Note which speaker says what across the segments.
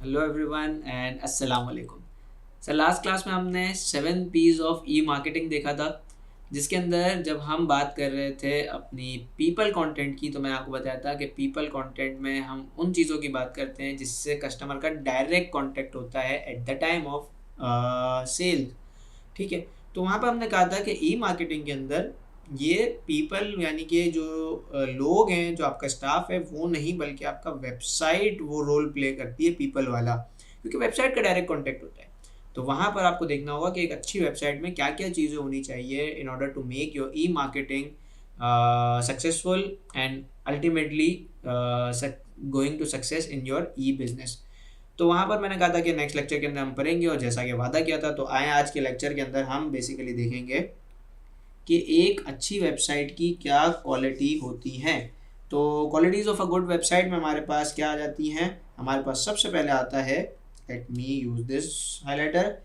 Speaker 1: Hello everyone and अस्सलाम वालेकुम। Sir last class में हमने 7 P's ऑफ ई मार्केटिंग देखा था, जिसके अंदर जब हम बात कर रहे थे अपनी पीपल कंटेंट की, तो मैं आपको बताया था कि पीपल कंटेंट में हम उन चीज़ों की बात करते हैं जिससे कस्टमर का डायरेक्ट कांटेक्ट होता है at the time of sale. ठीक है, तो वहाँ पर हमने कहा था कि ई मार्केटिंग के अंदर ये पीपल यानी कि जो लोग हैं, जो आपका स्टाफ है, वो नहीं बल्कि आपका वेबसाइट वो रोल प्ले करती है पीपल वाला, क्योंकि वेबसाइट का डायरेक्ट कांटेक्ट होता है। तो वहाँ पर आपको देखना होगा कि एक अच्छी वेबसाइट में क्या क्या चीज़ें होनी चाहिए in order to make your e marketing successful and ultimately going to success in your e business. तो वहाँ पर मैंने कहा था कि नेक्स्ट लेक्चर के अंदर हम पढ़ेंगे, और जैसा कि वादा किया था, तो आए आज के लेक्चर के अंदर हम बेसिकली देखेंगे कि एक अच्छी वेबसाइट की क्या क्वालिटी होती है। तो qualities of a good website में हमारे पास क्या आ जाती हैं? हमारे पास सबसे पहले आता है, let me use this highlighter,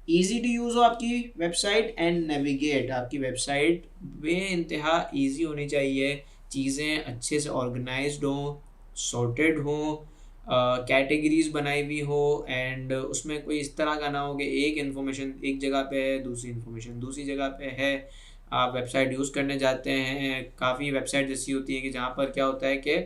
Speaker 1: easy to use हो आपकी वेबसाइट एंड नेविगेट। आपकी वेबसाइट बे इंतहा ईजी होनी चाहिए, चीज़ें अच्छे से ऑर्गेनाइज्ड हों, सॉर्टेड हों, कैटेगरीज बनाई हुई हो, एंड उसमें कोई इस तरह का ना हो कि एक इन्फॉर्मेशन एक जगह पे है, दूसरी इन्फॉर्मेशन दूसरी जगह पे है। आप वेबसाइट यूज़ करने जाते हैं, काफ़ी वेबसाइट ऐसी होती है कि जहाँ पर क्या होता है कि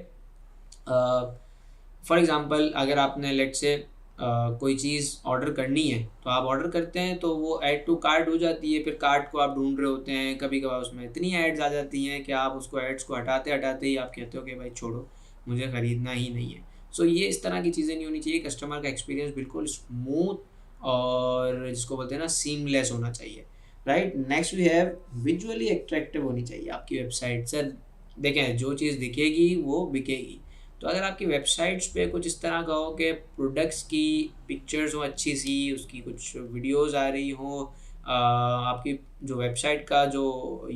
Speaker 1: फॉर एग्ज़ाम्पल अगर आपने लेट से कोई चीज़ ऑर्डर करनी है, तो आप ऑर्डर करते हैं तो वो ऐड टू कार्ट हो जाती है, फिर कार्ट को आप ढूंढ रहे होते हैं, कभी कभार उसमें इतनी एड्स आ जाती हैं कि आप उसको एड्स को हटाते हटाते ही आप कहते हो कि भाई छोड़ो, मुझे ख़रीदना ही नहीं है। सो ये इस तरह की चीज़ें नहीं होनी चाहिए। कस्टमर का एक्सपीरियंस बिल्कुल स्मूथ और जिसको बोलते हैं ना सीमलेस होना चाहिए, right. Next we have visually attractive होनी चाहिए आपकी वेबसाइट। सर देखें, जो चीज़ दिखेगी वो बिकेगी। तो अगर आपकी वेबसाइट्स पे कुछ इस तरह का हो कि प्रोडक्ट्स की पिक्चर्स हो अच्छी सी, उसकी कुछ वीडियोस आ रही हो, आपकी जो वेबसाइट का जो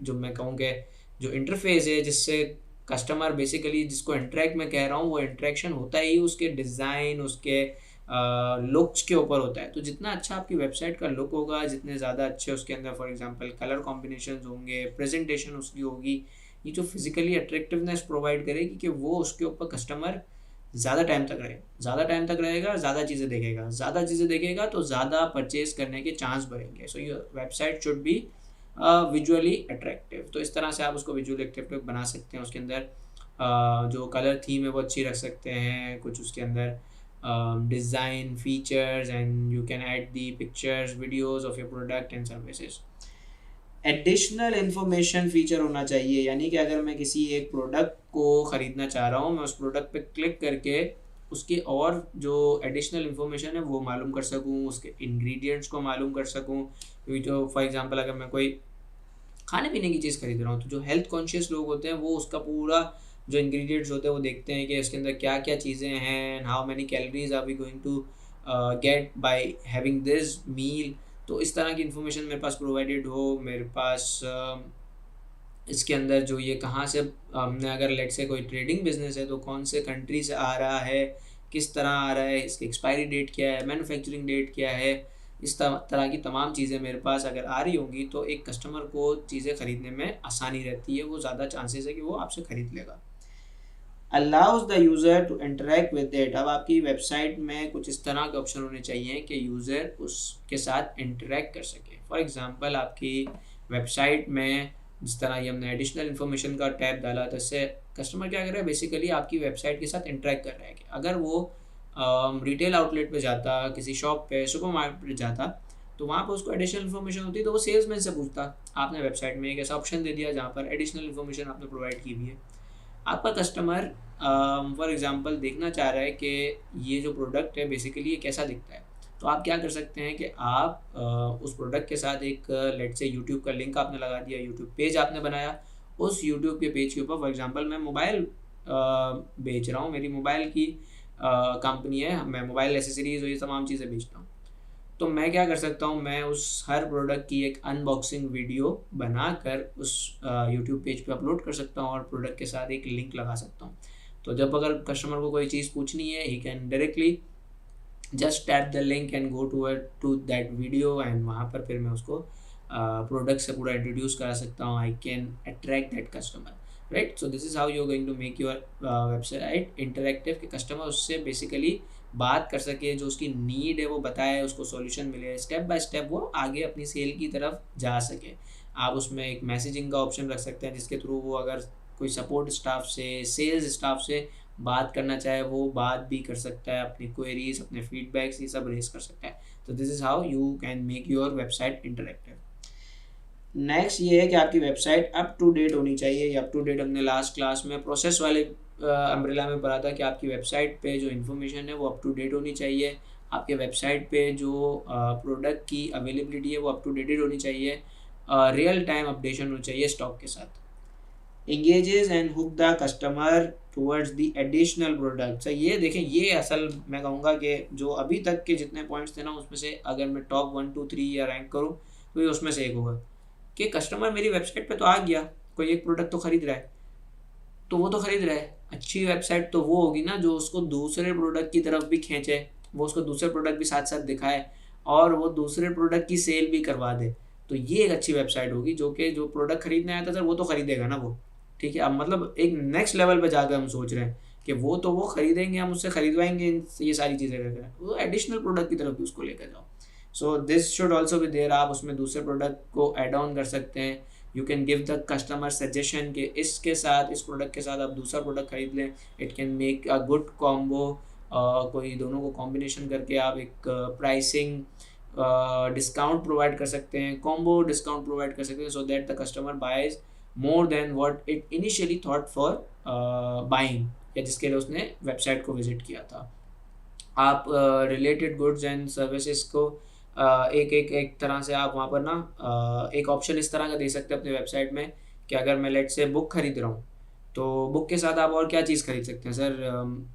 Speaker 1: जो मैं कहूँ कि जो इंटरफेस है, जिससे कस्टमर बेसिकली जिसको इंटरेक्ट मैं कह रहा हूँ, वो इंटरेक्शन होता ही उसके डिज़ाइन, उसके लुक्स के ऊपर होता है। तो जितना अच्छा आपकी वेबसाइट का लुक होगा, जितने ज़्यादा अच्छे उसके अंदर फॉर एग्जांपल कलर कॉम्बिनेशंस होंगे, प्रेजेंटेशन उसकी होगी, ये जो फिजिकली अट्रैक्टिवनेस प्रोवाइड करेगी कि वो उसके ऊपर कस्टमर ज़्यादा टाइम तक रहेगा, ज़्यादा टाइम तक रहेगा, ज़्यादा चीज़ें देखेगा, ज़्यादा चीज़ें देखेगा तो ज़्यादा परचेज करने के चांस बढ़ेंगे। So your website should be visually attractive. तो इस तरह से आप उसको विजुअली अट्रैक्टिव बना सकते हैं। उसके अंदर जो कलर थीम है वो अच्छी रख सकते हैं, कुछ उसके अंदर design features, and you can add the pictures videos of your product and services. Additional information feature होना चाहिए, यानी कि अगर मैं किसी एक प्रोडक्ट को ख़रीदना चाह रहा हूँ, मैं उस प्रोडक्ट पे क्लिक करके उसकी और जो एडिशनल इन्फॉर्मेशन है वो मालूम कर सकूँ, उसके इंग्रेडिएंट्स को मालूम कर सकूँ। क्योंकि जो फॉर एग्जांपल अगर मैं कोई खाने पीने की चीज़ खरीद रहा हूँ, तो जो हेल्थ कॉन्शियस लोग होते हैं वो उसका पूरा जो इंग्रेडिएंट्स होते हैं वो देखते हैं कि इसके अंदर क्या क्या चीज़ें हैं, how many calories are we going to get by having this meal. तो इस तरह की इन्फॉर्मेशन मेरे पास प्रोवाइडेड हो, मेरे पास इसके अंदर जो ये कहाँ से हमने अगर लेट से कोई ट्रेडिंग बिजनेस है तो कौन से कंट्री से आ रहा है, किस तरह आ रहा है, इसकी एक्सपायरी डेट क्या है, मैन्युफैक्चरिंग डेट क्या है, इस तरह की तमाम चीज़ें मेरे पास अगर आ रही होंगी तो एक कस्टमर को चीज़ें ख़रीदने में आसानी रहती है, वो ज़्यादा चांसेस है कि वो आपसे ख़रीद लेगा। Allows the user to interact with it. अब आपकी वेबसाइट में कुछ इस तरह के ऑप्शन होने चाहिए कि यूज़र उसके साथ इंटरेक्ट कर सके। फॉर एग्ज़ाम्पल आपकी वेबसाइट में जिस तरह ये हमने एडिशनल इन्फॉर्मेशन का टैब डाला, तो इससे कस्टमर क्या कर रहा है, बेसिकली आपकी वेबसाइट के साथ इंटरेक्ट कर रहा है। कि अगर वो रिटेल आउटलेट पे जाता, किसी शॉप पे, सुपरमार्केट पे जाता, तो वहाँ पर उसको एडिशनल इन्फॉर्मेशन होती, तो वो सेल्समैन से पूछता। आपने वेबसाइट में एक ऐसा ऑप्शन दे दिया जहाँ पर एडिशनल इन्फॉर्मेशन आपने प्रोवाइड की हुई है। आपका कस्टमर फॉर एग्जांपल देखना चाह रहा है कि ये जो प्रोडक्ट है बेसिकली ये कैसा दिखता है, तो आप क्या कर सकते हैं कि आप उस प्रोडक्ट के साथ एक लेट से यूट्यूब का लिंक आपने लगा दिया, यूट्यूब पेज आपने बनाया, उस यूट्यूब के पेज के ऊपर फॉर एग्जांपल मैं मोबाइल बेच रहा हूँ, मेरी मोबाइल की कंपनी है, मैं मोबाइल एसेसरीज और ये तमाम चीज़ें बेचता हूँ। तो मैं क्या कर सकता हूँ, मैं उस हर प्रोडक्ट की एक अनबॉक्सिंग वीडियो बनाकर उस यूट्यूब पेज पे अपलोड कर सकता हूँ और प्रोडक्ट के साथ एक लिंक लगा सकता हूँ। तो जब अगर कस्टमर को कोई चीज़ पूछनी है, he can directly just tap the link and go to that video, and वहाँ पर फिर मैं उसको प्रोडक्ट से पूरा इंट्रोड्यूस करा सकता हूँ, I can attract that customer, right. So this is how you are going to make your website interactive, कि कस्टमर उससे बेसिकली बात कर सके, जो उसकी नीड है वो बताए, उसको सॉल्यूशन मिले, स्टेप बाय स्टेप वो आगे अपनी सेल की तरफ जा सके। आप उसमें एक मैसेजिंग का ऑप्शन रख सकते हैं, जिसके थ्रू वो अगर कोई सपोर्ट स्टाफ से, सेल्स स्टाफ से बात करना चाहे, वो बात भी कर सकता है, अपनी क्वेरीज, अपने फीडबैक्स ये सब रेज कर सकता है। तो this is how you can make your website interactive. Next ये है कि आपकी वेबसाइट अप टू डेट होनी चाहिए। अप टू डेट हमने लास्ट क्लास में प्रोसेस वाले अम्ब्रेला में पढ़ा था कि आपकी वेबसाइट पे जो इन्फॉर्मेशन है वो अप टू डेट होनी चाहिए। आपके वेबसाइट पे जो प्रोडक्ट की अवेलेबिलिटी है वो अप टू डेटेड होनी चाहिए। रियल टाइम अपडेशन होनी चाहिए स्टॉक के साथ। Engages and hook the customer towards the additional product. ये देखें, ये असल मैं कहूँगा कि जो अभी तक के जितने पॉइंट्स थे ना, उसमें से अगर मैं टॉप 1 2 3 या रैंक करूँ तो ये उसमें से एक होगा कि कस्टमर मेरी वेबसाइट पे तो आ गया, कोई एक प्रोडक्ट तो खरीद रहा है, तो वो तो खरीद रहा है। अच्छी वेबसाइट तो वो होगी ना जो उसको दूसरे प्रोडक्ट की तरफ भी खींचे, वो उसको दूसरे प्रोडक्ट भी साथ साथ दिखाए और वो दूसरे प्रोडक्ट की सेल भी करवा दे। तो ये एक अच्छी वेबसाइट होगी, जो कि जो प्रोडक्ट खरीदने आया था सर वो तो खरीदेगा ना वो, ठीक है। अब मतलब एक नेक्स्ट लेवल पे जाकर हम सोच रहे हैं कि वो खरीदेंगे, हम उससे खरीदवाएंगे ये सारी चीज़ें करके, वो एडिशनल प्रोडक्ट की तरफ भी उसको लेकर जाओ। So this should also be there. आप उसमें दूसरे प्रोडक्ट को ऐड ऑन कर सकते हैं। You can give the customer suggestion कि इसके साथ, इस प्रोडक्ट के साथ आप दूसरा प्रोडक्ट खरीद लें। It can make a good combo. कोई दोनों को कॉम्बिनेशन करके आप एक प्राइसिंग डिस्काउंट प्रोवाइड कर सकते हैं, कॉम्बो डिस्काउंट प्रोवाइड कर सकते हैं, so that the customer buys more than what it initially thought for buying, या जिसके लिए उसने वेबसाइट को विजिट किया था। आप रिलेटेड गुड्स एंड सर्विसेज को एक तरह से आप वहाँ पर ना एक ऑप्शन इस तरह का दे सकते हैं अपने वेबसाइट में कि अगर मैं लेट से बुक खरीद रहा हूँ, तो बुक के साथ आप और क्या चीज़ खरीद सकते हैं sir.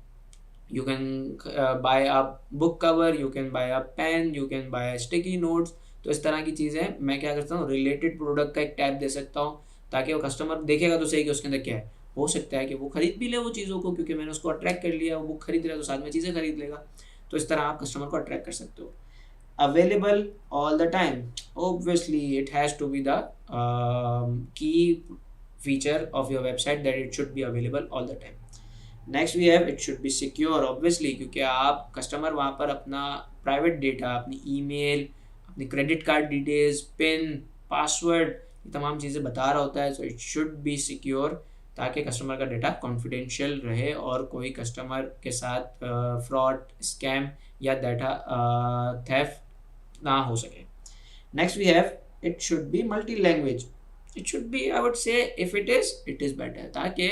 Speaker 1: You can buy a book cover, you can buy a pen, you can buy sticky notes. तो इस तरह की चीज़ें मैं क्या करता हूँ, रिलेटेड प्रोडक्ट का एक टैब दे सकता हूँ, ताकि वो कस्टमर देखेगा तो सही कि उसके अंदर क्या है। हो सकता है कि वो खरीद भी ले वो चीज़ों को, क्योंकि मैंने उसको अट्रैक्ट कर लिया, वो बुक खरीद रहा है तो साथ में चीज़ें खरीद लेगा। तो इस तरह आप कस्टमर को अट्रैक्ट कर सकते हो। Available all the time, obviously it has to be the key feature of your website, that it should be available all the time. Next we have, it should be secure, obviously, क्योंकि आप customer वहाँ पर अपना private data, अपनी email, अपनी credit card details, pin, password, ये तमाम चीज़ें बता रहा होता है। So it should be secure, ताकि कस्टमर का डेटा कॉन्फिडेंशियल रहे और कोई कस्टमर के साथ फ्रॉड, स्कैम या डाटा थेफ्ट ना हो सके। Next we have, it should be multi language. It should be, I would say, if it is better, ताकि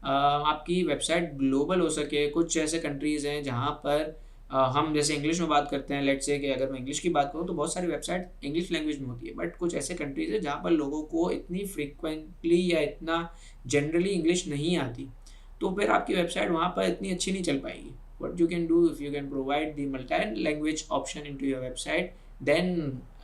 Speaker 1: आपकी वेबसाइट ग्लोबल हो सके। कुछ ऐसे कंट्रीज़ हैं जहाँ पर हम जैसे इंग्लिश में बात करते हैं, लेट्स से कि अगर मैं इंग्लिश की बात करूँ तो बहुत सारी वेबसाइट इंग्लिश लैंग्वेज में होती है, बट कुछ ऐसे कंट्रीज़ हैं जहाँ पर लोगों को इतनी फ्रीक्वेंटली या इतना जनरली इंग्लिश नहीं आती, तो फिर आपकी वेबसाइट वहाँ पर इतनी अच्छी नहीं चल पाएगी। What you can do, if you can provide the multi-language option into your website, then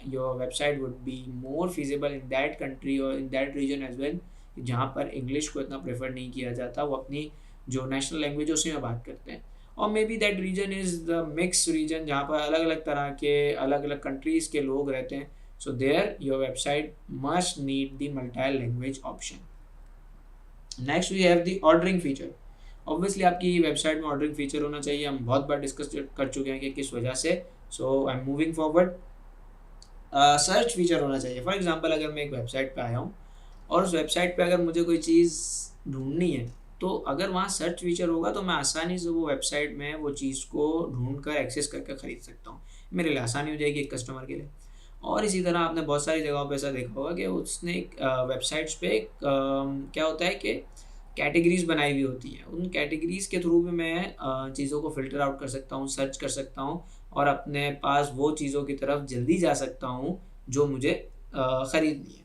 Speaker 1: your website would be more feasible in that country or in that region as well, जहाँ पर English को इतना prefer नहीं किया जाता, वो अपनी जो नेशनल लैंग्वेज है उसी में बात करते हैं। और maybe that region is the mix region, जहाँ पर अलग अलग तरह के, अलग अलग कंट्रीज़ के लोग रहते हैं। So there your website must need the multi language option. Next we have the ordering feature. Obviously आपकी वेबसाइट में ऑर्डरिंग फीचर होना चाहिए, हम बहुत बार डिस्कस कर चुके हैं कि किस वजह से। So I am moving forward. Search feature होना चाहिए। फॉर एग्जांपल, अगर मैं एक वेबसाइट पे आया हूँ और उस वेबसाइट पे अगर मुझे कोई चीज़ ढूंढनी है, तो अगर वहाँ सर्च फीचर होगा तो मैं आसानी से वो वेबसाइट में वो चीज़ को ढूंढ कर एक्सेस करके ख़रीद सकता हूँ। मेरे लिए आसानी हो जाएगी एक कस्टमर के लिए। और इसी तरह आपने बहुत सारी जगहों पे ऐसा देखा होगा कि उसने एक वेबसाइट्स पे क्या होता है कि कैटेगरीज बनाई हुई होती हैं। उन कैटेगरीज के थ्रू भी मैं चीज़ों को फ़िल्टर आउट कर सकता हूँ, सर्च कर सकता हूँ और अपने पास वो चीज़ों की तरफ जल्दी जा सकता हूँ जो मुझे ख़रीदनी है।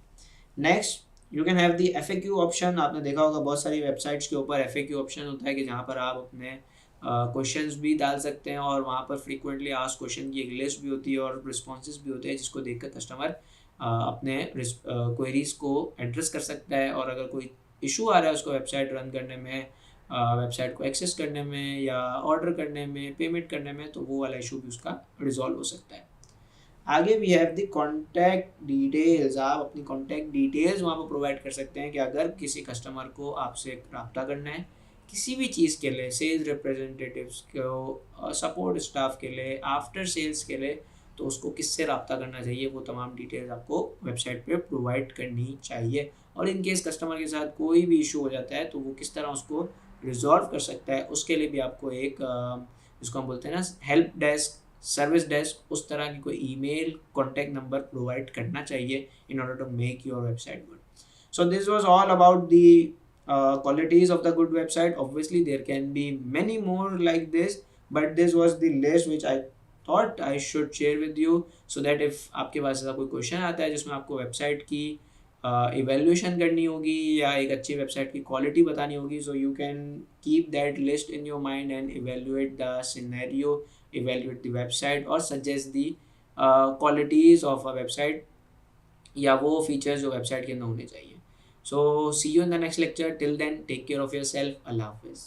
Speaker 1: Next, you can have the FAQ option. आपने देखा होगा बहुत सारी वेबसाइट्स के ऊपर FAQ ऑप्शन होता है कि जहाँ पर आप अपने क्वेश्चंस भी डाल सकते हैं और वहाँ पर फ्रीक्वेंटली आस्क्ड क्वेश्चन की एक लिस्ट भी होती है और रिस्पॉन्सेज भी होते हैं, जिसको देखकर कस्टमर अपने क्वेरीज को एड्रेस कर सकता है। और अगर कोई इशू आ रहा है उसको वेबसाइट रन करने में, वेबसाइट को एक्सेस करने में या ऑर्डर करने में, पेमेंट करने में, तो वो वाला इशू भी उसका रिजॉल्व हो सकता है। आगे we have the contact details. आप अपनी कॉन्टैक्ट डिटेल्स वहाँ पर प्रोवाइड कर सकते हैं कि अगर किसी कस्टमर को आपसे रब्ता करना है किसी भी चीज़ के लिए, सेल्स रिप्रेजेंटेटिव्स को, सपोर्ट स्टाफ के लिए, आफ्टर सेल्स के लिए, तो उसको किससे रब्ता करना चाहिए, वो तमाम डिटेल्स आपको वेबसाइट पे प्रोवाइड करनी चाहिए। और इन केस कस्टमर के साथ कोई भी इशू हो जाता है तो वो किस तरह उसको रिजॉल्व कर सकता है, उसके लिए भी आपको एक जिसको हम बोलते हैं ना हेल्प डेस्क, सर्विस डेस्क, उस तरह की कोई ईमेल कॉन्टैक्ट नंबर प्रोवाइड करना चाहिए in order to make your website good. So this was all about the qualities of the good website. Obviously there can be many more like this, but this was the list which I thought I should share with you, so that if आपके पास ऐसा कोई question आता है जिसमें आपको website की evaluation करनी होगी या एक अच्छी वेबसाइट की क्वालिटी बतानी होगी, so you can keep that list in your mind and evaluate the scenario, evaluate the website और suggest the qualities of a website या वो फीचर्स जो वेबसाइट के अंदर होने चाहिए। So see you in the next lecture. Till then, take care of yourself. Allah Hafiz.